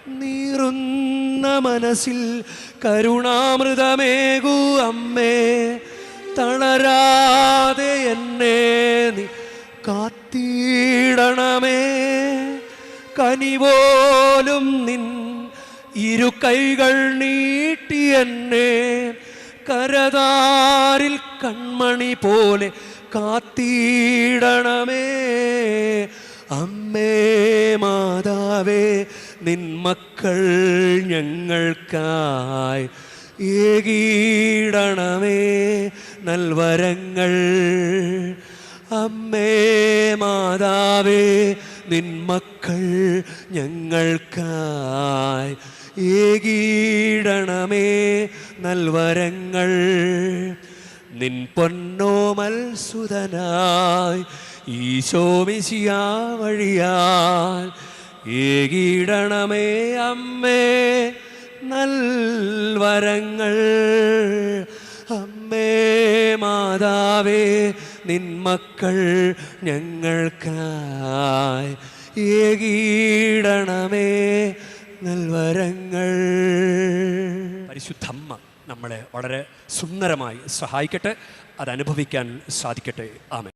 നീറുന്ന മനസ്സിൽ കരുണാമൃതമേകൂ അമ്മേ. തളരാതെ എന്നെ നീ കാത്തിടണമേ. കനിപോലും നിൻ ഇരു കൈകൾ നീട്ടി എന്നെ കരതാരിൽ കൺമണി പോലെ കാത്തിടണമേ. അമ്മേ മാതാവേ, നിൻ മക്കൾ ഞങ്ങൾക്കായി ഏകീടണമേ നൽവരങ്ങൾ. അമ്മേ മാതാവേ, നിൻ മക്കൾ ഞങ്ങൾക്കായി ഏകീടണമേ നൽവരങ്ങൾ. നിൻ പൊന്നോമൽ സുതനായി ഈശോ മിശിഹാ വഴിയാൽ ഏകീടണമേ അമ്മേ നൽവരങ്ങൾ. അമ്മേ മാതാവേ, നിൻ മക്കൾ ഞങ്ങൾക്കായി ഏകീടണമേ നൽവരങ്ങൾ. പരിശുദ്ധമ്മ നമ്മളെ വളരെ സുന്ദരമായി സഹായിക്കട്ടെ, അതനുഭവിക്കാൻ സാധിക്കട്ടെ. ആമേൻ.